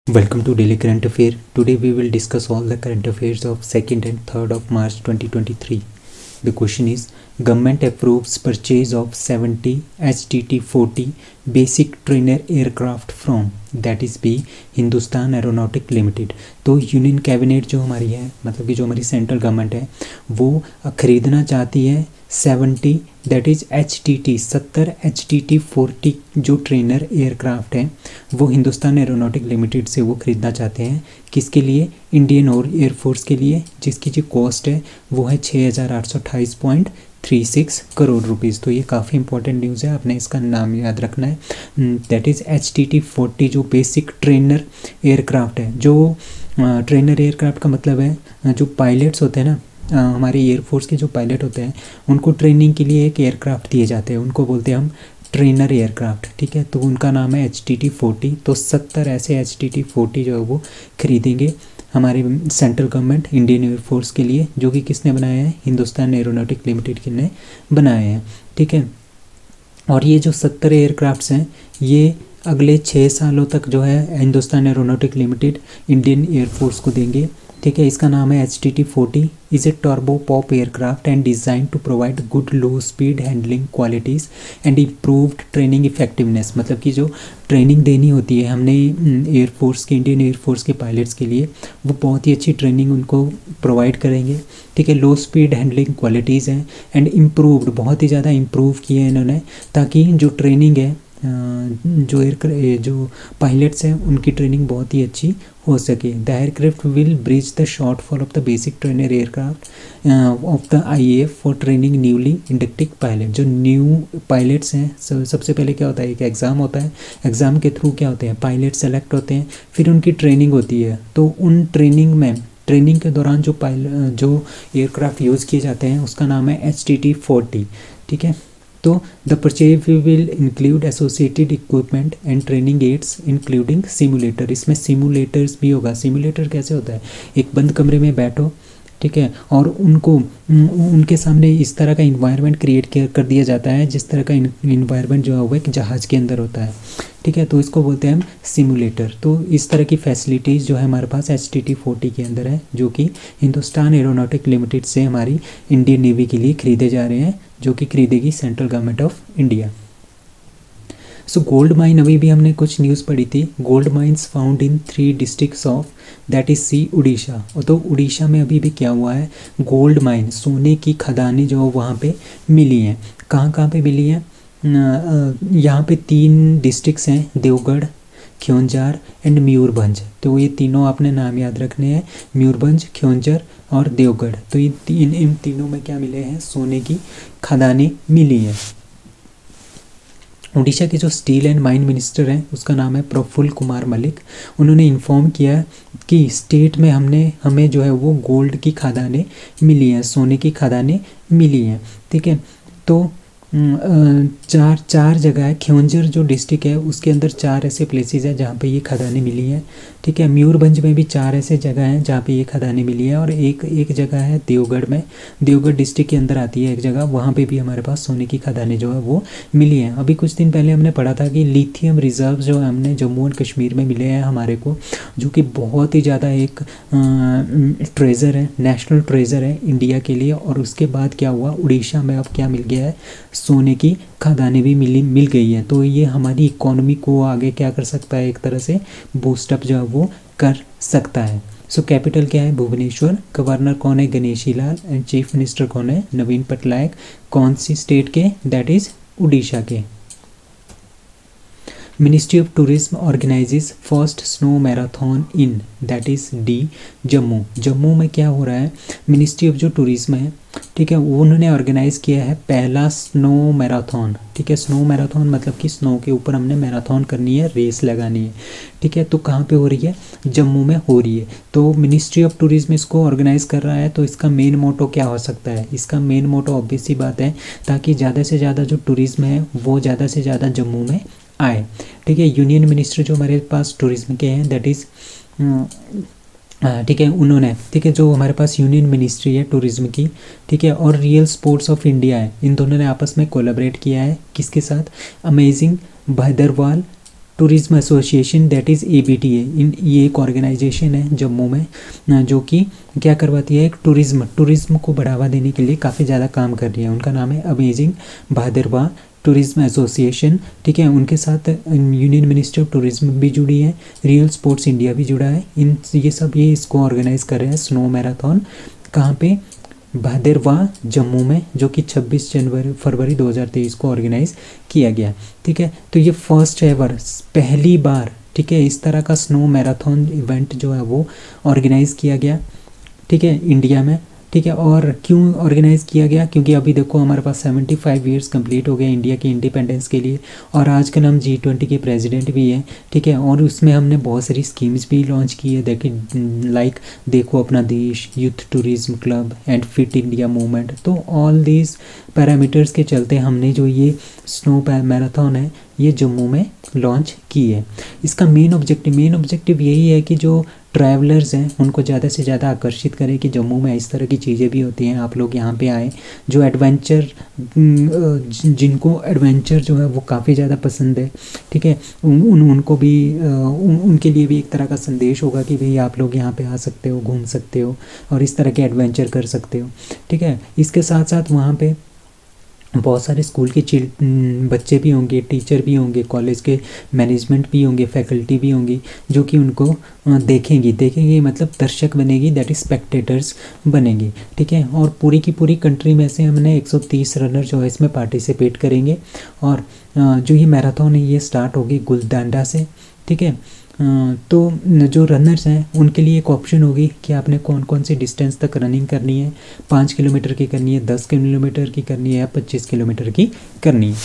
Welcome to Daily Current Affair. Today we will discuss all the current affairs of 2nd and 3rd of March 2023. The question is, government approves purchase of 70 HTT-40 basic trainer aircraft from, that is B, Hindustan aeronautic limited. तो union cabinet जो हमारी है, मतलब कि जो हमारी central government है, वो खरीदना चाहती है 70 दैट इज़ HTT 70 HTT-40 जो ट्रेनर एयरक्राफ्ट है वो हिंदुस्तान एरोनॉटिक लिमिटेड से वो ख़रीदना चाहते हैं। किसके लिए? इंडियन और एयरफोर्स के लिए, जिसकी जो कॉस्ट है वो है 6,828.36 करोड़ रुपीज़। तो ये काफ़ी इंपॉर्टेंट न्यूज़ है, आपने इसका नाम याद रखना है। दैट इज़ HTT-40 जो बेसिक ट्रेनर एयरक्राफ्ट है। जो ट्रेनर एयरक्राफ्ट का मतलब है जो पायलट्स होते हैं ना, हमारे एयरफोर्स के जो पायलट होते हैं उनको ट्रेनिंग के लिए एक एयरक्राफ्ट दिए जाते हैं, उनको बोलते हैं हम ट्रेनर एयरक्राफ्ट। ठीक है, तो उनका नाम है HTT-40। तो 70 ऐसे HTT-40 जो है वो खरीदेंगे हमारे सेंट्रल गवर्नमेंट इंडियन एयरफोर्स के लिए, जो कि किसने बनाया है? हिंदुस्तान एरोनॉटिक लिमिटेड के ने बनाए हैं। ठीक है, और ये जो 70 एयरक्राफ्ट्स हैं ये अगले 6 सालों तक जो है Hindustan aeronautic limited Indian air force को देंगे। ठीक है, इसका नाम है HTT-40 is a turbo pop aircraft and design to provide good low speed handling qualities and improved training effectiveness. मतलब कि जो ट्रेनिंग देनी होती है हमने एयरफोर्स के, इंडियन एयरफोर्स के पायलट्स के लिए, वो बहुत ही अच्छी ट्रेनिंग उनको प्रोवाइड करेंगे। ठीक है, लो स्पीड हैंडलिंग क्वालिटीज़ हैं एंड इम्प्रूव्ड, बहुत ही ज़्यादा इम्प्रूव किए हैं इन्होंने, ताकि जो ट्रेनिंग है जो पायलट्स हैं उनकी ट्रेनिंग बहुत ही अच्छी हो सके। The aircraft will bridge the shortfall of the basic trainer aircraft of the IAF for training newly inducted pilot. जो न्यू पायलट्स हैं, सबसे पहले क्या होता है, एक एग्ज़ाम होता है, एग्ज़ाम के थ्रू क्या होते हैं, पायलट सेलेक्ट होते हैं, फिर उनकी ट्रेनिंग होती है। तो उन ट्रेनिंग के दौरान जो एयरक्राफ्ट यूज़ किए जाते हैं उसका नाम है HTT-40। ठीक है, तो the purchase will include associated equipment and training aids including simulator. इसमें सिमुलेटर्स भी होगा। सिमुलेटर कैसे होता है? एक बंद कमरे में बैठो, ठीक है, और उनके सामने इस तरह का इन्वायरमेंट क्रिएट कर दिया जाता है जिस तरह का इन्वायरमेंट जो है वो एक जहाज़ के अंदर होता है। ठीक है, तो इसको बोलते हैं हम सिमुलेटर। तो इस तरह की फैसिलिटीज़ जो है हमारे पास HTT-40 के अंदर है, जो कि हिंदुस्तान एरोनॉटिक लिमिटेड से हमारी इंडियन नेवी के लिए खरीदे जा रहे हैं, जो कि खरीदेगी central government of India. So gold mine, अभी भी हमने कुछ न्यूज़ पढ़ी थी। Gold mines found in 3 districts of that is C Orissa. तो उड़ीसा में अभी भी क्या हुआ है, गोल्ड माइन, सोने की खदानें जो वहाँ पे मिली हैं। कहाँ पे मिली हैं? यहाँ पे 3 डिस्ट्रिक्ट्स हैं, देवगढ़, क्योंझार एंड मयूरभंज। तो ये तीनों आपने नाम याद रखने हैं, मयूरभंज, क्योंझार और देवगढ़। तो ये इन तीनों में क्या मिले हैं? सोने की खदानें मिली हैं। उड़ीसा के जो स्टील एंड माइन मिनिस्टर हैं उसका नाम है प्रफुल्ल कुमार मलिक। उन्होंने इन्फॉर्म किया कि स्टेट में हमें जो है वो गोल्ड की खदानें मिली हैं, सोने की खदानें मिली हैं। ठीक है, तो चार जगह है। क्योंझर जो डिस्ट्रिक्ट है उसके अंदर 4 ऐसे प्लेसेस हैं जहाँ पे ये खदानें मिली हैं। ठीक है, मयूरभंज में भी 4 ऐसे जगह हैं जहाँ पे ये खदानें मिली हैं, और एक जगह है देवगढ़ में, देवगढ़ डिस्ट्रिक्ट के अंदर आती है एक जगह, वहाँ पे भी हमारे पास सोने की खदानें जो है वो मिली हैं। अभी कुछ दिन पहले हमने पढ़ा था कि लिथियम रिजर्व जो हमने जम्मू एंड कश्मीर में मिले हैं हमारे को, जो कि बहुत ही ज़्यादा एक ट्रेज़र है, नेशनल ट्रेज़र है इंडिया के लिए। और उसके बाद क्या हुआ, उड़ीसा में अब क्या मिल गया है? सोने की खदानें भी मिल गई है। तो ये हमारी इकोनॉमी को आगे क्या कर सकता है, एक तरह से बूस्टअप जो है वो कर सकता है। सो कैपिटल क्या है? भुवनेश्वर। गवर्नर कौन है? Ganeshi Lal. And chief minister कौन है? नवीन पटनायक। कौन सी स्टेट के? दैट इज़ उड़ीसा के। Ministry of tourism organises first snow marathon in that is D Jammu. Jammu में क्या हो रहा है? मिनिस्ट्री ऑफ जो टूरिज्म है, ठीक है, वो उन्होंने ऑर्गेनाइज़ किया है पहला स्नो मैराथन। ठीक है, स्नो मैराथन मतलब कि स्नो के ऊपर हमने मैराथन करनी है, रेस लगानी है। ठीक है, तो कहाँ पे हो रही है? जम्मू में हो रही है। तो मिनिस्ट्री ऑफ टूरिज्म इसको ऑर्गेनाइज़ कर रहा है। तो इसका मेन मोटो क्या हो सकता है? इसका मेन मोटो ऑब्वियस सी बात है, ताकि ज़्यादा से ज़्यादा जो टूरिज्म है वो ज़्यादा से ज़्यादा जम्मू में आए। ठीक है, यूनियन मिनिस्टर जो हमारे पास टूरिज्म के हैं दैट इज़ ठीक है, उन्होंने, ठीक है, जो हमारे पास यूनियन मिनिस्ट्री है टूरिज्म की, ठीक है, और रियल स्पोर्ट्स ऑफ इंडिया है, इन दोनों ने आपस में कोलैबोरेट किया है। किसके साथ? Amazing Bhadarwal tourism association that is ABTA। ये एक ऑर्गेनाइजेशन है जम्मू में जो कि क्या करवाती है, एक टूरिज्म को बढ़ावा देने के लिए काफ़ी ज़्यादा काम कर रही है। उनका नाम है अमेजिंग भादरवा टूरिज्म एसोसिएशन। ठीक है, उनके साथ यूनियन मिनिस्ट्री ऑफ टूरिज्म भी जुड़ी है, रियल स्पोर्ट्स इंडिया भी जुड़ा है। ये इसको ऑर्गेनाइज कर रहे हैं स्नो मैराथन। कहाँ पे, भादरवा जम्मू में, जो कि 26 फरवरी 2023 को ऑर्गेनाइज किया गया। ठीक है, तो ये फर्स्ट एवर, पहली बार, ठीक है, इस तरह का स्नो मैराथन इवेंट जो है वो ऑर्गेनाइज किया गया, ठीक है, इंडिया में। ठीक है, और क्यों ऑर्गेनाइज किया गया, क्योंकि अभी देखो हमारे पास 75 ईयर्स कंप्लीट हो गए इंडिया के इंडिपेंडेंस के लिए, और आजकल हम G20 के प्रेसिडेंट भी हैं। ठीक है, और उसमें हमने बहुत सारी स्कीम्स भी लॉन्च की है। लाइक देखो अपना देश, youth tourism club and fit India movement. तो ऑल दीज पैरामीटर्स के चलते हमने जो ये स्नो मैराथन है ये जम्मू में लॉन्च की है। इसका मेन ऑब्जेक्टिव यही है कि जो ट्रैवलर्स हैं उनको ज़्यादा से ज़्यादा आकर्षित करें कि जम्मू में इस तरह की चीज़ें भी होती हैं, आप लोग यहाँ पे आएँ। जो एडवेंचर, जिनको एडवेंचर जो है वो काफ़ी ज़्यादा पसंद है, ठीक है, उनको भी उनके लिए भी एक तरह का संदेश होगा कि भाई आप लोग यहाँ पे आ सकते हो, घूम सकते हो और इस तरह के एडवेंचर कर सकते हो। ठीक है, इसके साथ साथ वहाँ पे बहुत सारे स्कूल के बच्चे भी होंगे, टीचर भी होंगे, कॉलेज के मैनेजमेंट भी होंगे, फैकल्टी भी होंगी, जो कि उनको देखेंगी मतलब दर्शक बनेगी, दैट इज स्पेक्टेटर्स बनेंगे। ठीक है, और पूरी की पूरी कंट्री में से हमने 130 रनर जो है इसमें पार्टिसिपेट करेंगे। और जो ये मैराथन है ये स्टार्ट होगी गुलदांडा से। ठीक है, तो जो रनर्स हैं उनके लिए एक ऑप्शन होगी कि आपने कौन कौन सी डिस्टेंस तक रनिंग करनी है, 5 किलोमीटर की करनी है, 10 किलोमीटर की करनी है या 25 किलोमीटर की करनी है।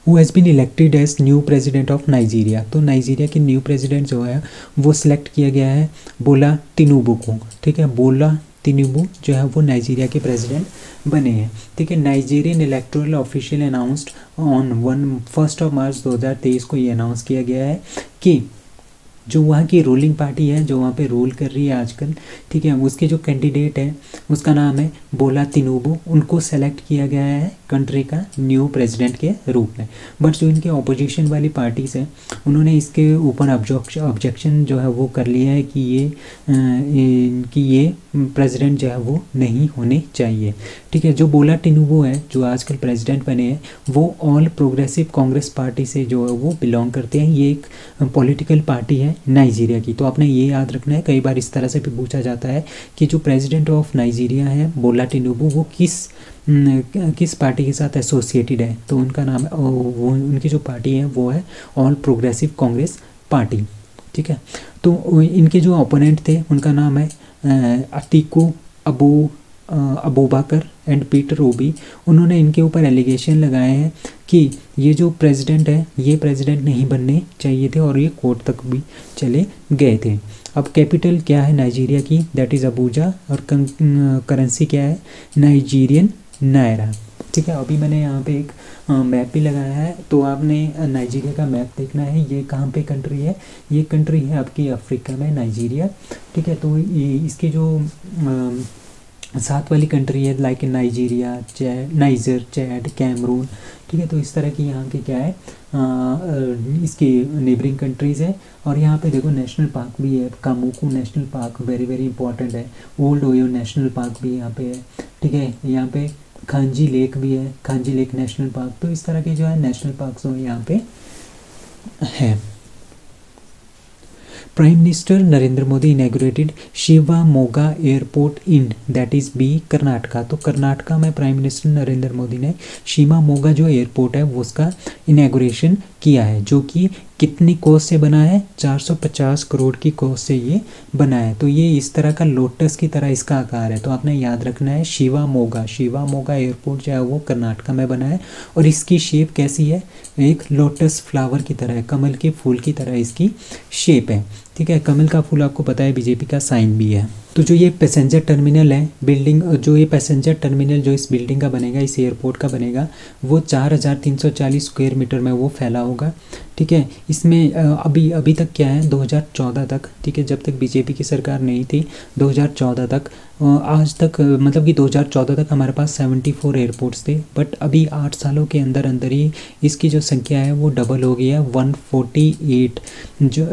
Who has been elected as new president of Nigeria. तो नाइजीरिया के न्यू प्रेसिडेंट जो है वो सिलेक्ट किया गया है बोला तिनुबू को। ठीक है, बोला तिनुबू जो है वो नाइजीरिया के प्रेसिडेंट बने हैं। ठीक है, Nigerian electoral official announced on 1 मार्च 2023 को ये अनाउंस किया गया है कि जो वहाँ की रूलिंग पार्टी है, जो वहाँ पे रूल कर रही है आजकल, ठीक है, उसके जो कैंडिडेट है उसका नाम है बोला तिनुबू। उनको सेलेक्ट किया गया है कंट्री का न्यू प्रेसिडेंट के रूप में। बट जो इनके ऑपोजिशन वाली पार्टीज़ हैं उन्होंने इसके ऊपर ऑब्जेक्शन जो है वो कर लिया है कि ये प्रेसिडेंट जो है वो नहीं होने चाहिए। ठीक है, जो बोला तिनुबू है जो आजकल प्रेसिडेंट बने हैं वो ऑल प्रोग्रेसिव कांग्रेस पार्टी से जो है वो बिलोंग करते हैं। ये एक पॉलिटिकल पार्टी है नाइजीरिया की। तो आपने ये याद रखना है, कई बार इस तरह से भी पूछा जाता है कि जो प्रेसिडेंट ऑफ नाइजीरिया है बोला तिनुबू वो किस पार्टी के साथ एसोसिएटेड है। तो उनका नाम है वो, उनकी जो पार्टी है वो है ऑल प्रोग्रेसिव कांग्रेस पार्टी। ठीक है, तो इनके जो ओपोनेंट थे उनका नाम है अतीकू अबूबकर एंड पीटर ओबी। उन्होंने इनके ऊपर एलिगेशन लगाए हैं कि ये जो प्रेसिडेंट है ये प्रेसिडेंट नहीं बनने चाहिए थे और ये कोर्ट तक भी चले गए थे। अब कैपिटल क्या है नाइजीरिया की, दैट इज़ अबूजा, और करेंसी क्या है, नाइजीरियन नायरा। ठीक है, अभी मैंने यहाँ पे एक मैप भी लगाया है, तो आपने नाइजीरिया का मैप देखना है। ये कहाँ पे कंट्री है, ये कंट्री है आपकी अफ्रीका में, नाइजीरिया। ठीक है, तो ये इसके जो साथ वाली कंट्री है like Nigeria, Niger, Chad, Cameroon. ठीक है, तो इस तरह की यहाँ की क्या है इसकी नेबरिंग कंट्रीज़ है। और यहाँ पे देखो नेशनल पार्क भी है, Kamuku national park very very important है। ओल्ड ओयो नेशनल पार्क भी यहाँ पे है। ठीक है, यहाँ पे खांजी लेक भी है, खांजी लेक नेशनल पार्क। तो इस तरह के जो है नेशनल पार्क जो यहाँ पे है। Prime minister Narendra Modi inaugurated Shivamogga airport in that is B Karnataka. तो कर्नाटका में प्राइम मिनिस्टर नरेंद्र मोदी ने शिवामोगा जो एयरपोर्ट है वो उसका इनैगोरेशन किया है, जो कि कितनी कॉस्ट से बना है, 450 करोड़ की कॉस्ट से ये बना है। तो ये इस तरह का लोटस की तरह इसका आकार है। तो आपने याद रखना है शिवामोगा एयरपोर्ट जो है वो कर्नाटका में बना है और इसकी शेप कैसी है, एक लोटस फ्लावर की तरह है, कमल के फूल की तरह इसकी शेप है। ठीक है, कमल का फूल आपको पता है बीजेपी का साइन भी है। तो जो ये पैसेंजर टर्मिनल है बिल्डिंग, जो ये पैसेंजर टर्मिनल जो इस बिल्डिंग का बनेगा, इस एयरपोर्ट का बनेगा, वो 4340 स्क्वायर मीटर में वो फैला होगा। ठीक है। इसमें अभी तक क्या है, 2014 तक, ठीक है, जब तक बीजेपी की सरकार नहीं थी 2014 तक, आज तक मतलब कि 2014 तक हमारे पास 74 एयरपोर्ट्स थे। बट अभी 8 सालों के अंदर अंदर ही इसकी जो संख्या है वो डबल हो गई है, 148 जो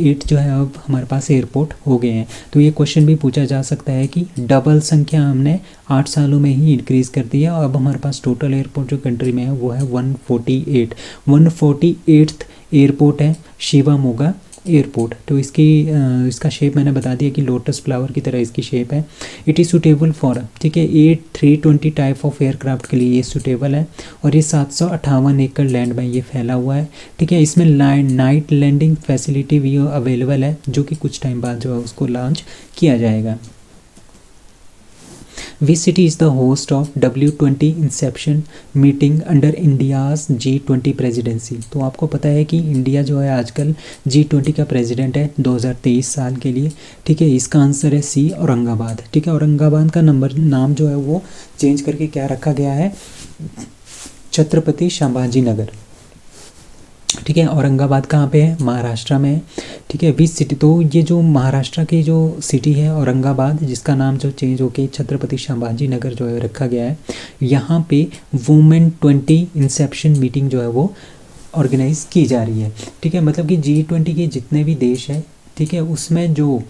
8 जो है अब हमारे पास एयरपोर्ट हो गए हैं। तो ये क्वेश्चन भी पूछा जा सकता है कि डबल संख्या हमने 8 सालों में ही इंक्रीज़ कर दी है, और अब हमारे पास टोटल एयरपोर्ट जो कंट्री में है वो है 148। 148th एयरपोर्ट है शिवामोगा एयरपोर्ट। तो इसका शेप मैंने बता दिया कि लोटस फ्लावर की तरह इसकी शेप है। इट इज़ सूटेबल फॉर, ठीक है, 320 टाइप ऑफ एयरक्राफ्ट के लिए ये सूटेबल है, और ये 758 एकड़ लैंड में ये फैला हुआ है। ठीक है, इसमें नाइट लैंडिंग फैसिलिटी भी अवेलेबल है, जो कि कुछ टाइम बाद जो है उसको लॉन्च किया जाएगा। Which city is the host of W20 Inception meeting under India's G20 presidency? तो आपको पता है कि इंडिया जो है आजकल G20 का प्रेसिडेंट है 2023 साल के लिए। ठीक है, इसका आंसर है सी, औरंगाबाद। ठीक है, औरंगाबाद का नाम जो है वो चेंज करके क्या रखा गया है, छत्रपति संभाजी नगर। ठीक है, औरंगाबाद कहाँ पे है, महाराष्ट्र में है। ठीक है, विच सिटी, तो ये जो महाराष्ट्र की जो सिटी है औरंगाबाद, जिसका नाम जो चेंज होके छत्रपति संभाजी नगर जो है रखा गया है, यहाँ पे वुमेन 20 इंसेप्शन मीटिंग जो है वो ऑर्गेनाइज की जा रही है। ठीक है, मतलब कि G20 के जितने भी देश हैं, ठीक है, उसमें जो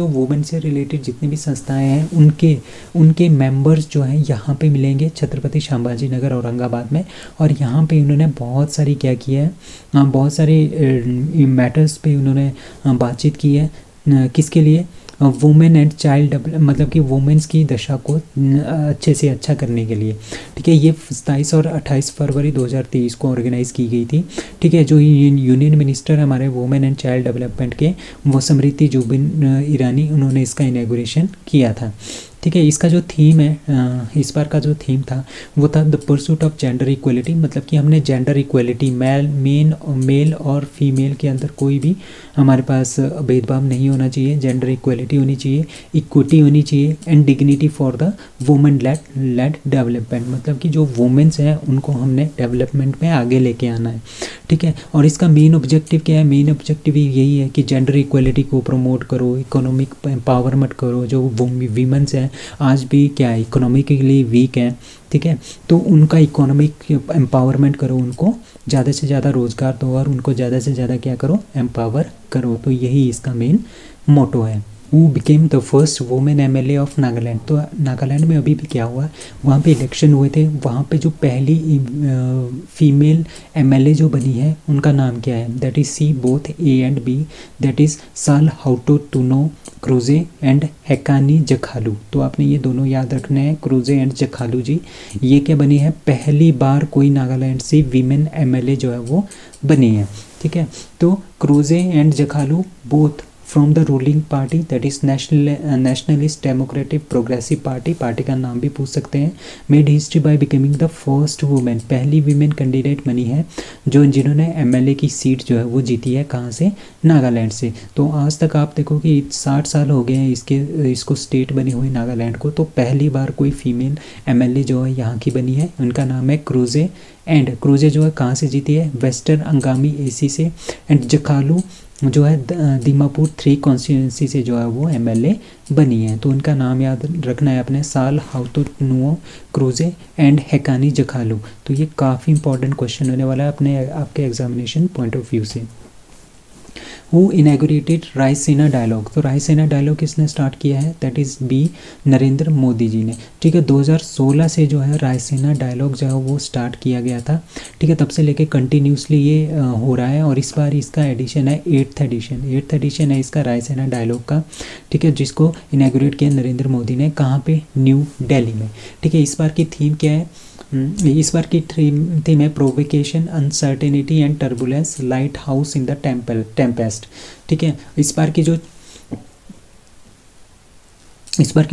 वुमेन से रिलेटेड जितनी भी संस्थाएं हैं उनके मेंबर्स जो हैं यहाँ पे मिलेंगे छत्रपति संभाजी नगर औरंगाबाद में। और यहाँ पे उन्होंने बहुत सारी क्या किया है, बहुत सारे मैटर्स पे उन्होंने बातचीत की है। किसके लिए, वुमेन एंड चाइल्ड, मतलब कि वुमेन्स की दशा को अच्छे से अच्छा करने के लिए। ठीक है, ये 27 और 28 फरवरी 2023 को ऑर्गेनाइज़ की गई थी। ठीक है, जो यूनियन मिनिस्टर हमारे वुमेन एंड चाइल्ड डेवलपमेंट के वो स्मृति जुबिन ईरानी, उन्होंने इसका इनॉग्रेशन किया था। ठीक है, इसका जो थीम है, इस बार का जो थीम था वो था the pursuit of gender equality, मतलब कि हमने जेंडर इक्वलिटी, मेल और फीमेल के अंदर कोई भी हमारे पास भेदभाव नहीं होना चाहिए, जेंडर इक्वलिटी होनी चाहिए, इक्विटी होनी चाहिए, and dignity for the women lead development, मतलब कि जो वुमेन्स हैं उनको हमने डेवलपमेंट में आगे लेके आना है। ठीक है, और इसका मेन ऑब्जेक्टिव क्या है, मेन ऑब्जेक्टिव यही है कि जेंडर इक्वलिटी को प्रमोट करो, इकोनॉमिक एम्पावरमेंट करो। जो वीमेंस हैं आज भी क्या है, इकोनॉमिकली वीक है। ठीक है, तो उनका इकोनॉमिक एम्पावरमेंट करो, उनको ज़्यादा से ज़्यादा रोज़गार दो और उनको ज़्यादा से ज़्यादा क्या करो, एम्पावर करो। तो यही इसका मेन मोटो है। Who became the first women MLA of Nagaland? तो नागालैंड में अभी भी क्या हुआ, वहाँ पे इलेक्शन हुए थे, वहाँ पे जो पहली फीमेल MLA जो बनी है उनका नाम क्या है, दैट इज़ सी both A and B, that is साल हाउटो टूनो क्रूजे एंड हेकानी जखालू। तो आपने ये दोनों याद रखने हैं, क्रूजे एंड जखालू जी। ये क्या बनी है, पहली बार कोई नागालैंड से वीमेन MLA जो है वो बनी है। ठीक है, तो Kruse and Jakhalu both from the ruling party, that is nationalist democratic progressive party, party का नाम भी पूछ सकते हैं। Made history by becoming the first women, पहली वीमेन कैंडिडेट बनी है जिन्होंने MLA की सीट जो है वो जीती है, कहाँ से, नागालैंड से। तो आज तक आप देखो कि 60 साल हो गए हैं इसको स्टेट बने हुए नागालैंड को, तो पहली बार कोई फीमेल MLA जो है यहाँ की बनी है। उनका नाम है क्रूजे, एंड क्रूजे जो है कहाँ से जीती है, वेस्टर्न अंगामी AC से, एंड जखालू जो है दीमापुर 3 कॉन्स्टिट्यूंसी से जो है वो MLA बनी है। तो उनका नाम याद रखना है अपने, साल हाउतो नुओ क्रूजे एंड हेकानी जखालू। तो ये काफ़ी इंपॉर्टेंट क्वेश्चन होने वाला है आपके एग्जामिनेशन पॉइंट ऑफ व्यू से। Who inaugurated Raisina dialogue? तो रायसीना डायलॉग किसने स्टार्ट किया है, that is B Narendra Modi ji ने। ठीक है, 2016 से जो है रायसीना डायलॉग जो है वो स्टार्ट किया गया था। ठीक है, तब से लेके कंटिन्यूसली ये हो रहा है, और इस बार इसका एडिशन है 8th एडिशन है इसका रायसीना डायलॉग का। ठीक है, जिसको इनैगोरेट किया नरेंद्र मोदी ने, कहाँ पे, न्यू दिल्ली में। ठीक है, इस बार की थीम क्या है, इस बार की थीम है provocation, uncertainty and turbulence, light house in the Tempest. ठीक है, इस बार की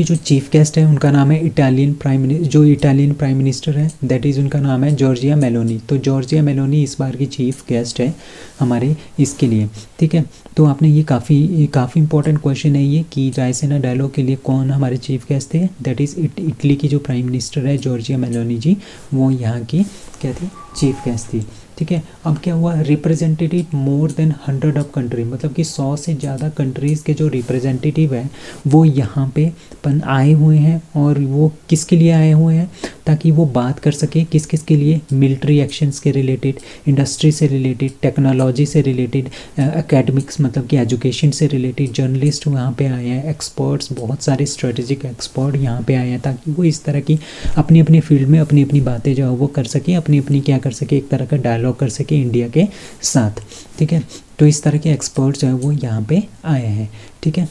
जो चीफ गेस्ट है उनका नाम है इटालियन प्राइम मिनिस्टर है, दैट इज़ उनका नाम है जॉर्जिया मेलोनी। तो जॉर्जिया मेलोनी इस बार की चीफ गेस्ट है हमारे इसके लिए। ठीक है, तो आपने ये काफ़ी इंपॉर्टेंट क्वेश्चन है ये कि रायसीना डायलॉग के लिए कौन हमारे चीफ गेस्ट थे, दैट इज़ इटली की जो प्राइम मिनिस्टर है जॉर्जिया मेलोनी जी, वो यहाँ की क्या थी, चीफ गेस्ट थी। ठीक है। अब क्या हुआ, representative more than 100 of country, मतलब कि 100 से ज़्यादा कंट्रीज़ के जो रिप्रेजेंटेटिव हैं वो यहाँ पे आए हुए हैं। और वो किसके लिए आए हुए हैं, ताकि वो बात कर सके किस किस के लिए, मिलिट्री एक्शंस के रिलेटेड, इंडस्ट्री से रिलेटेड, टेक्नोलॉजी से रिलेटेड, एकेडमिक्स मतलब कि एजुकेशन से रिलेटेड। जर्नलिस्ट वहाँ पे आए हैं, एक्सपर्ट्स, बहुत सारे स्ट्रेटेजिक एक्सपर्ट यहाँ पे आए हैं, ताकि वो इस तरह की अपनी अपनी फील्ड में अपनी अपनी बातें जो है वो कर सके, अपनी अपनी क्या कर सके, एक तरह का डायलॉग कर सके इंडिया के साथ। ठीक है, तो इस तरह के एक्सपर्ट्स जो है वो यहाँ पे आए हैं। ठीक है,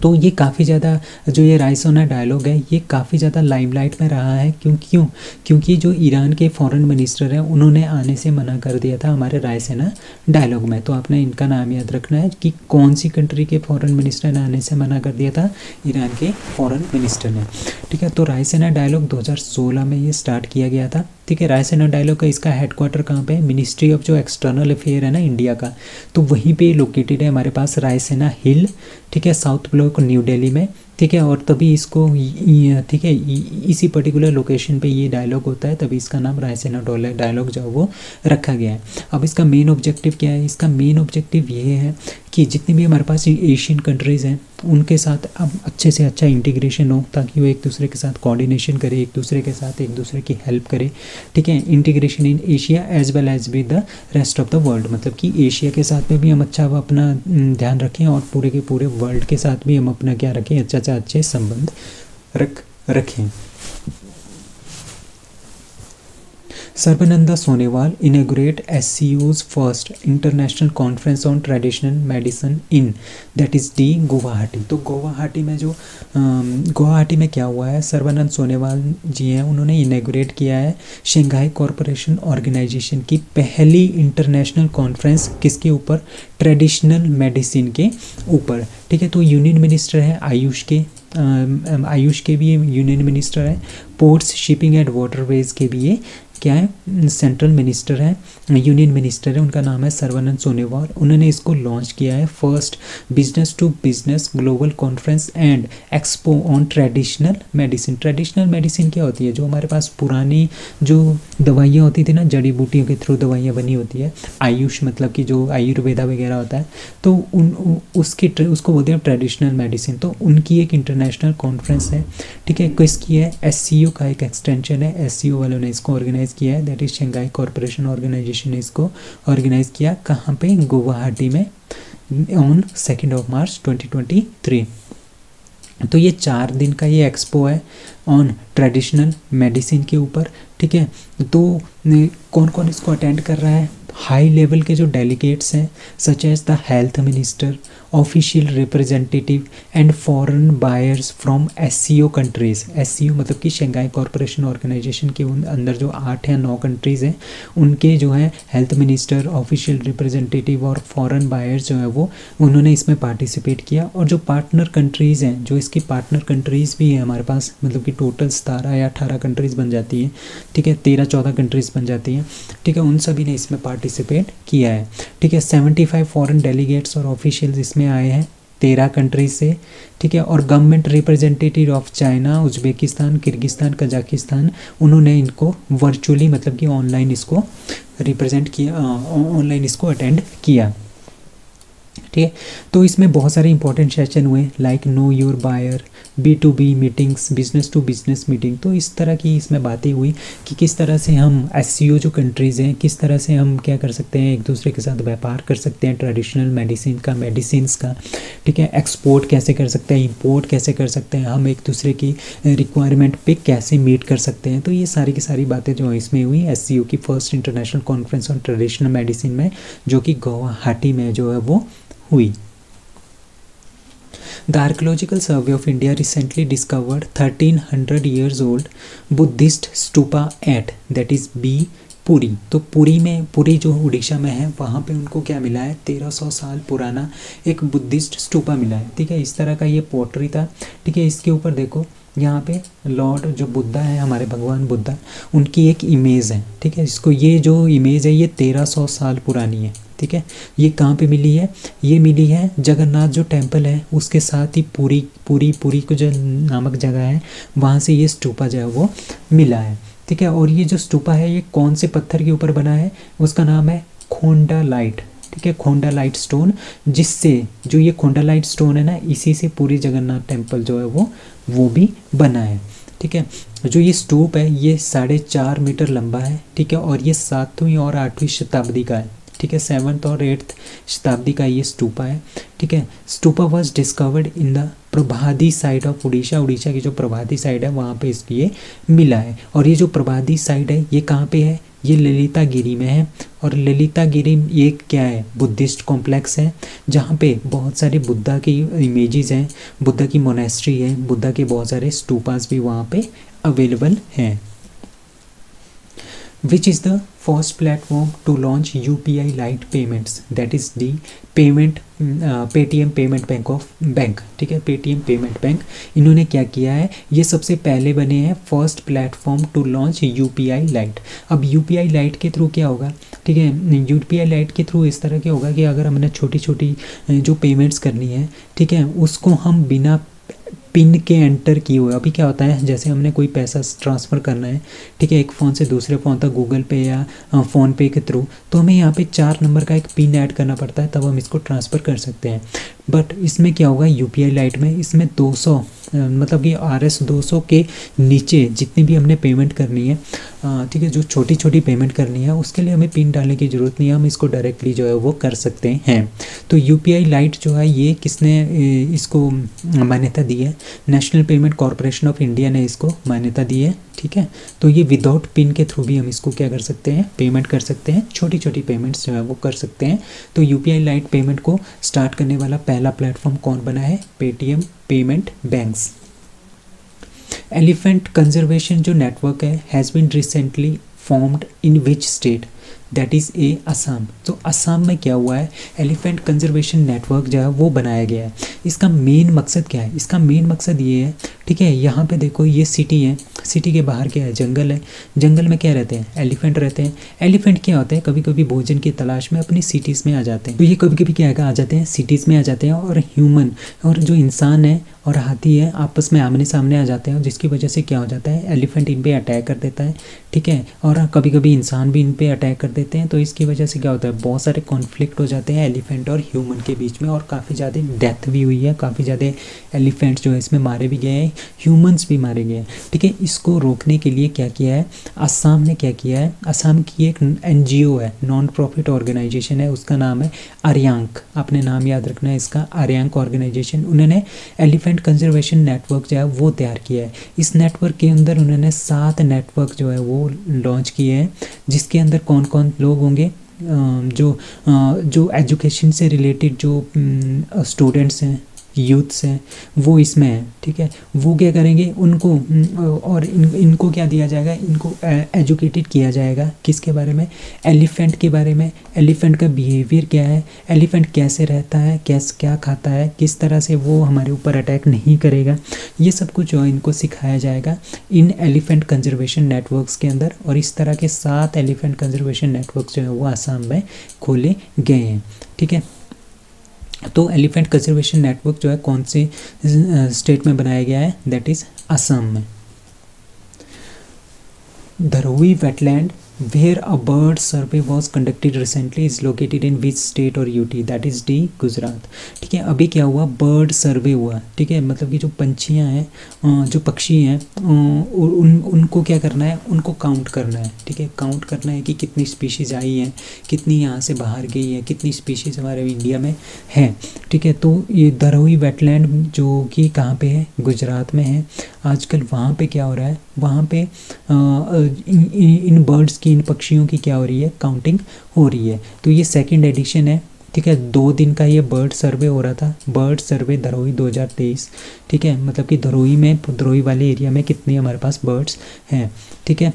तो ये काफ़ी ज़्यादा जो ये रायसीना डायलॉग है ये काफ़ी ज़्यादा लाइमलाइट में रहा है। क्योंकि जो ईरान के फॉरेन मिनिस्टर हैं उन्होंने आने से मना कर दिया था हमारे रायसीना डायलॉग में। तो आपने इनका नाम याद रखना है कि कौन सी कंट्री के फॉरेन मिनिस्टर ने आने से मना कर दिया था, ईरान के फॉरेन मिनिस्टर ने। ठीक है, तो रायसीना डायलॉग 2016 में ये स्टार्ट किया गया था। ठीक है, रायसीना डायलॉग का इसका हेडक्वार्टर कहाँ पे है, मिनिस्ट्री ऑफ जो एक्सटर्नल अफेयर है ना इंडिया का, तो वहीं पे लोकेटेड है हमारे पास रायसीना हिल। ठीक है, साउथ ब्लॉक न्यू दिल्ली में। ठीक है, और तभी इसको ठीक है इसी पर्टिकुलर लोकेशन पे ये डायलॉग होता है, तभी इसका नाम रायसीना डायलॉग जो है वो रखा गया है। अब इसका मेन ऑब्जेक्टिव क्या है, इसका मेन ऑब्जेक्टिव ये है कि जितनी भी हमारे पास एशियन कंट्रीज़ हैं उनके साथ अब अच्छे से अच्छा इंटीग्रेशन हो, ताकि वो एक दूसरे के साथ कोऑर्डिनेशन करे, एक दूसरे के साथ एक दूसरे की हेल्प करे। ठीक है, integration in Asia as well as with the rest of the world, मतलब कि एशिया के साथ में भी हम अच्छा अपना ध्यान रखें और पूरे के पूरे वर्ल्ड के साथ भी हम अपना क्या रखें, अच्छे संबंध रखें। Sarbananda Sonowal inaugurate SCO's first international conference on traditional medicine in that is D Guwahati. तो गुवाहाटी में जो गुवाहाटी में क्या हुआ है, सर्बानंद सोनोवाल जी हैं उन्होंने इनॉग्रेट किया है शंघाई कॉरपोरेशन ऑर्गेनाइजेशन की पहली इंटरनेशनल कॉन्फ्रेंस, किसके ऊपर, ट्रेडिशनल मेडिसिन के ऊपर। ठीक है, तो यूनियन मिनिस्टर है आयुष के भी यूनियन मिनिस्टर है, पोर्ट्स शिपिंग एंड वाटरवेज के भी ये क्या है, सेंट्रल मिनिस्टर है, यूनियन मिनिस्टर है, उनका नाम है सर्बानंद सोनोवाल। उन्होंने इसको लॉन्च किया है, first business to business global conference and expo on traditional medicine. Traditional medicine क्या होती है, जो हमारे पास पुरानी जो दवाइयाँ होती थी ना, जड़ी बूटियों के थ्रू दवाइयाँ बनी होती है, आयुष मतलब कि जो आयुर्वेदा वगैरह होता है, तो उसको बोलते हैं ट्रेडिशनल मेडिसिन। तो उनकी एक इंटरनेशनल कॉन्फ्रेंस है। ठीक है, किसकी है, SCO का एक एक्सटेंशन है, SCO वालों ने इसको ऑर्गेनाइज किया है, that is Shanghai corporation organisation ने इसको ऑर्गेनाइज किया। कहाँ पे, गुवाहाटी में ऑन 2 मार्च 2023। तो ये 4 दिन का ये एक्सपो है ऑन ट्रेडिशनल मेडिसिन के ऊपर। ठीक है, तो कौन कौन इसको अटेंड कर रहा है, हाई लेवल के जो डेलीगेट्स हैं such as the health minister, official representative and foreign buyers from SCO countries. SCO मतलब कि शंघाई कॉरपोरेशन ऑर्गेनाइजेशन के अंदर जो 8 या 9 कंट्रीज़ हैं उनके जो है हेल्थ मिनिस्टर, ऑफिशियल रिप्रेजेंटेटिव और फॉरेन बायर्स जो है वो उन्होंने इसमें पार्टिसिपेट किया। और जो पार्टनर कंट्रीज़ हैं, जो इसकी पार्टनर कंट्रीज़ भी हैं हमारे पास, मतलब कि टोटल 17 या 18 कंट्रीज़ बन जाती हैं। ठीक है, 13-14 कंट्रीज़ बन जाती हैं। ठीक है, उन सभी ने इसमें पार्टिसिपेट किया है। ठीक है, 75 फॉरेन डेलीगेट्स और ऑफिशियल्स इसमें आए हैं 13 कंट्रीज से। ठीक है, और government representative of China, Uzbekistan, Kyrgyzstan, Kazakhstan, उन्होंने इनको वर्चुअली मतलब कि ऑनलाइन इसको रिप्रेजेंट किया, ऑनलाइन इसको अटेंड किया। ठीक है, तो इसमें बहुत सारे इंपॉर्टेंट सेशन हुए, like know your buyer, B2B meetings, business to business meeting. तो इस तरह की इसमें बातें हुई कि किस तरह से हम SCO जो कंट्रीज़ हैं, किस तरह से हम क्या कर सकते हैं, एक दूसरे के साथ व्यापार कर सकते हैं ट्रेडिशनल मेडिसिन का। ठीक है, एक्सपोर्ट कैसे कर सकते हैं, इंपोर्ट कैसे कर सकते हैं, हम एक दूसरे की रिक्वायरमेंट पे कैसे मीट कर सकते हैं। तो ये सारी की सारी बातें जो इसमें हुई SCO की first international conference on traditional medicine में, जो कि गुवाहाटी में जो है वो हुई। The Archaeological Survey of India recently discovered 1300 years old Buddhist stupa at that is B Puri. तो पुरी जो उड़ीसा में है वहाँ पे उनको क्या मिला है, 1300 साल पुराना एक बुद्धिस्ट स्तूपा मिला है। ठीक है, इस तरह का ये पोट्री था। ठीक है, इसके ऊपर देखो यहाँ पे लॉर्ड जो बुद्धा है, हमारे भगवान बुद्धा, उनकी एक इमेज है। ठीक है, इसको ये जो इमेज है ये 1300 साल पुरानी है। ठीक है, ये कहाँ पे मिली है, ये मिली है जगन्नाथ जो टेम्पल है उसके साथ ही पूरी को जो नामक जगह है वहाँ से ये स्तूपा जो है वो मिला है। ठीक है। और ये जो स्तूपा है ये कौन से पत्थर के ऊपर बना है, उसका नाम है खोंडालाइट, ठीक है, खोंडालाइट स्टोन, जिससे जो ये खोंडालाइट स्टोन है ना, इसी से पूरी जगन्नाथ टेम्पल जो है वो भी बना है, ठीक है। जो ये स्तूप है ये 4.5 मीटर लंबा है, ठीक है, और ये 7वीं और 8वीं शताब्दी का है, ठीक है, 7th और 8th शताब्दी का ये स्तूपा है, ठीक है। Stupa was discovered in the Prabhadi side of Orissa, Orissa की जो प्रभादी साइड है वहाँ पे इसको ये मिला है। और ये जो प्रभादी साइड है ये कहाँ पे है, ये ललिता गिरी में है। और ललिता गिरी ये क्या है, बुद्धिस्ट कॉम्प्लेक्स है, जहाँ पे बहुत सारे बुद्धा की इमेजेस हैं, बुद्धा की मोनेस्ट्री है, बुद्धा के बहुत सारे स्तूपास भी वहाँ पे अवेलेबल हैं। Which is the first platform to launch UPI Lite payments, that is the Paytm payment bank, ठीक है, पेटीएम पेमेंट बैंक इन्होंने क्या किया है, ये सबसे पहले बने हैं first platform to launch UPI lite. अब यूपीआई लाइट के थ्रू क्या होगा, ठीक है, यूपीआई लाइट के थ्रू इस तरह के होगा कि अगर हमने छोटी छोटी जो पेमेंट्स करनी है, ठीक है, उसको हम बिना पिन के एंटर किए हुए, अभी क्या होता है जैसे हमने कोई पैसा ट्रांसफ़र करना है, ठीक है, एक फ़ोन से दूसरे फ़ोन तक गूगल पे या फ़ोन पे के थ्रू, तो हमें यहाँ पे 4 नंबर का एक पिन ऐड करना पड़ता है, तब हम इसको ट्रांसफ़र कर सकते हैं। बट इसमें क्या होगा, यूपीआई लाइट में इसमें 200 मतलब कि RS 200 के नीचे जितनी भी हमने पेमेंट करनी है, ठीक है, जो छोटी छोटी पेमेंट करनी है उसके लिए हमें पिन डालने की ज़रूरत नहीं है, हम इसको डायरेक्टली जो है वो कर सकते हैं। तो यूपीआई लाइट जो है ये किसने इसको मान्यता दी है, national payment corporation of India ने इसको मान्यता दी है, ठीक है। तो ये विदाउट पिन के थ्रू भी हम इसको क्या कर सकते हैं, पेमेंट कर सकते हैं, छोटी छोटी पेमेंट्स जो है वो कर सकते हैं। तो यूपीआई लाइट पेमेंट को स्टार्ट करने वाला पहला प्लेटफॉर्म कौन बना है, Paytm payment banks. Elephant conservation जो नेटवर्क है has been recently formed in which state, that is a Assam. तो असम में क्या हुआ है, एलिफेंट कंजर्वेशन नेटवर्क जो है वो बनाया गया है। इसका मेन मकसद क्या है, इसका मेन मकसद ये है, ठीक है, यहाँ पे देखो ये सिटी है, सिटी के बाहर क्या है, जंगल है, जंगल में क्या रहते हैं, एलिफेंट रहते हैं। एलिफेंट क्या होते हैं, कभी कभी भोजन की तलाश में अपनी सिटीज़ में आ जाते हैं, तो ये कभी कभी क्या आ जाते हैं, सिटीज़ में आ जाते हैं, और ह्यूमन और जो इंसान है और हाथी है आपस में आमने सामने आ जाते हैं, जिसकी वजह से क्या हो जाता है, एलिफेंट इन पे अटैक कर देता है, ठीक है, और कभी कभी इंसान भी इन पे अटैक कर देते हैं। तो इसकी वजह से क्या होता है, बहुत सारे कॉन्फ्लिक्ट हो जाते हैं एलिफेंट और ह्यूमन के बीच में, और काफ़ी ज़्यादा डेथ भी हुई है, काफ़ी ज़्यादा एलिफेंट्स जो है इसमें मारे भी गए हैं, ह्यूमंस भी मारे गए हैं, ठीक है। इसको रोकने के लिए क्या किया है, असम ने क्या किया है, असम की एक NGO है, नॉन प्रॉफिट ऑर्गेनाइजेशन है, उसका नाम है आर्यांक, आपने नाम याद रखना है इसका, आर्यांक ऑर्गेनाइजेशन। उन्होंने एलिफेंट कंजर्वेशन नेटवर्क जो है वो तैयार किया है। इस नेटवर्क के अंदर उन्होंने 7 नेटवर्क जो है वो लॉन्च किए हैं, जिसके अंदर कौन कौन लोग होंगे, जो एजुकेशन से रिलेटेड जो स्टूडेंट्स हैं, यूथ्स हैं, वो इसमें है, ठीक है। वो क्या करेंगे, उनको और इनको क्या दिया जाएगा, इनको एजुकेटेड किया जाएगा किसके बारे में, एलिफेंट के बारे में, एलिफेंट का बिहेवियर क्या है, एलिफेंट कैसे रहता है, क्या खाता है, किस तरह से वो हमारे ऊपर अटैक नहीं करेगा, ये सब कुछ जो है इनको सिखाया जाएगा इन एलिफेंट कंजर्वेशन नेटवर्क्स के अंदर। और इस तरह के 7 एलिफेंट कंजर्वेशन नेटवर्क्स जो है वो आसाम में खोले गए हैं, ठीक है। तो एलिफेंट कंजर्वेशन नेटवर्क जो है कौन से स्टेट में बनाया गया है, दैट इज़ असम में। Dharoi wetland where a bird survey was conducted recently is located in which state or UT, that is D Gujarat, ठीक है। अभी क्या हुआ, बर्ड सर्वे हुआ, ठीक है, मतलब कि जो पंछियाँ हैं, जो पक्षी हैं, उनको क्या करना है, उनको काउंट करना है, ठीक है, काउंट करना है कि कितनी स्पीशीज़ आई हैं, कितनी यहाँ से बाहर गई है, कितनी स्पीशीज़ हमारे इंडिया में है, ठीक है। तो ये धरोई वेटलैंड जो कि कहाँ पे है, गुजरात में है। आजकल वहाँ पे क्या हो रहा है, वहाँ पे इन बर्ड्स इन पक्षियों की क्या हो रही है, काउंटिंग हो रही है। तो ये 2nd एडिशन है, ठीक है, 2 दिन का ये बर्ड सर्वे हो रहा था, बर्ड सर्वे धरोई 2023, ठीक है, मतलब कि धरोई वाले एरिया में कितने हमारे पास बर्ड्स हैं, ठीक है।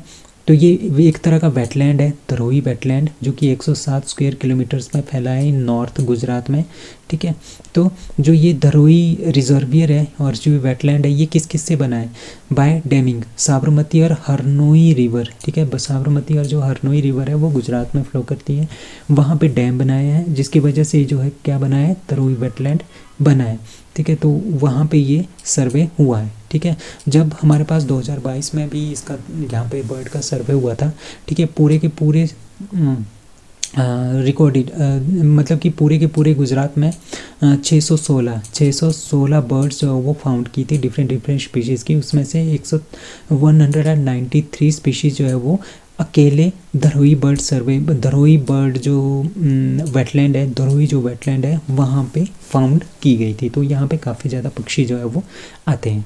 तो ये एक तरह का वेटलैंड है, धरोई वेटलैंड, जो कि 107 स्क्वायर किलोमीटर्स में फैला है नॉर्थ गुजरात में, ठीक है। तो जो ये धरोई रिजर्वियर है और जो वेटलैंड है ये किस किस से बना है, बाय डैमिंग साबरमती और हरनोई रिवर, ठीक है। साबरमती और जो हरनोई रिवर है वो गुजरात में फ्लो करती है, वहाँ पे डैम बनाए हैं, जिसकी वजह से जो है क्या बना है, धरोई वेटलैंड बना है, ठीक है। तो वहाँ पे ये सर्वे हुआ है, ठीक है। जब हमारे पास 2022 में भी इसका यहाँ पे बर्ड का सर्वे हुआ था, ठीक है, पूरे के पूरे रिकॉर्डेड मतलब कि पूरे के पूरे गुजरात में 616 बर्ड्स जो वो फाउंड की थी डिफरेंट स्पीशीज़ की। उसमें से 193 स्पीशीज़ जो है वो अकेले धरोई बर्ड जो वेटलैंड है, धरोई जो वेटलैंड है वहाँ पे फाउंड की गई थी। तो यहाँ पे काफ़ी ज़्यादा पक्षी जो है वो आते हैं।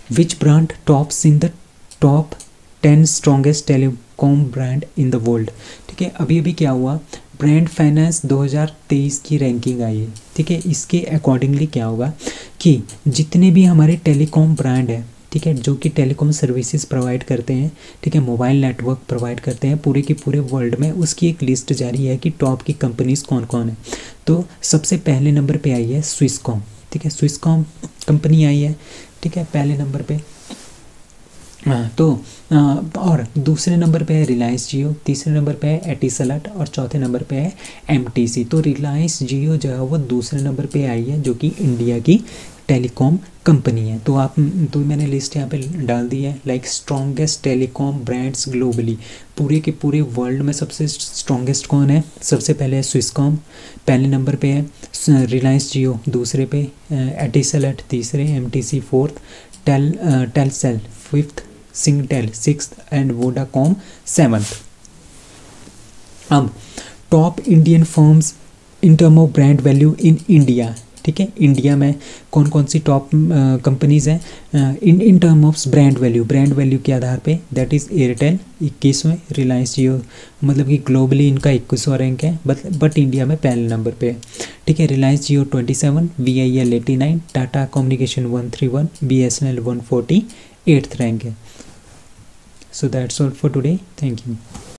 Which brand tops in the top 10 strongest telecom brand in the world, ठीक है। अभी अभी क्या हुआ, ब्रांड फाइनेंस 2023 की रैंकिंग आई है, ठीक है। इसके अकॉर्डिंगली क्या होगा कि जितने भी हमारे टेलीकॉम ब्रांड है, ठीक है, जो कि टेलीकॉम सर्विसेज प्रोवाइड करते हैं, ठीक है, मोबाइल नेटवर्क प्रोवाइड करते हैं पूरे के पूरे वर्ल्ड में, उसकी एक लिस्ट जारी है कि टॉप की कंपनीज कौन कौन है। तो सबसे पहले नंबर पे आई है स्विसकॉम, ठीक है, स्विसकॉम कंपनी आई है, ठीक है, पहले नंबर पे। तो और दूसरे नंबर पे है रिलायंस जियो, तीसरे नंबर पे है एटिसलट और चौथे नंबर पे है एमटीसी। तो रिलायंस जियो जो है वो दूसरे नंबर पे आई है, जो कि इंडिया की टेलीकॉम कंपनी है। तो मैंने लिस्ट यहाँ पे डाल दी है, like strongest telecom brands globally, पूरे के पूरे वर्ल्ड में सबसे स्ट्रॉन्गेस्ट कौन है। सबसे पहले है स्विसकॉम, पहले नंबर पे है रिलायंस जियो, दूसरे पे एटिसलट, तीसरे MTC fourth, Telcel fifth, Singtel sixth and Vodacom seventh. अब top Indian firms in term of brand value in India, ठीक है, इंडिया में कौन कौन सी टॉप कंपनीज हैं in term of brand value के आधार पे, दैट इज़ एयरटेल 21वें, रिलायंस जियो मतलब कि ग्लोबली इनका 21वां रैंक है, बट इंडिया में पहले नंबर पे है, ठीक है। Reliance Jio 27, VIL 89, Tata communication 131, BSNL 148th rank है। So that's all for today, thank you.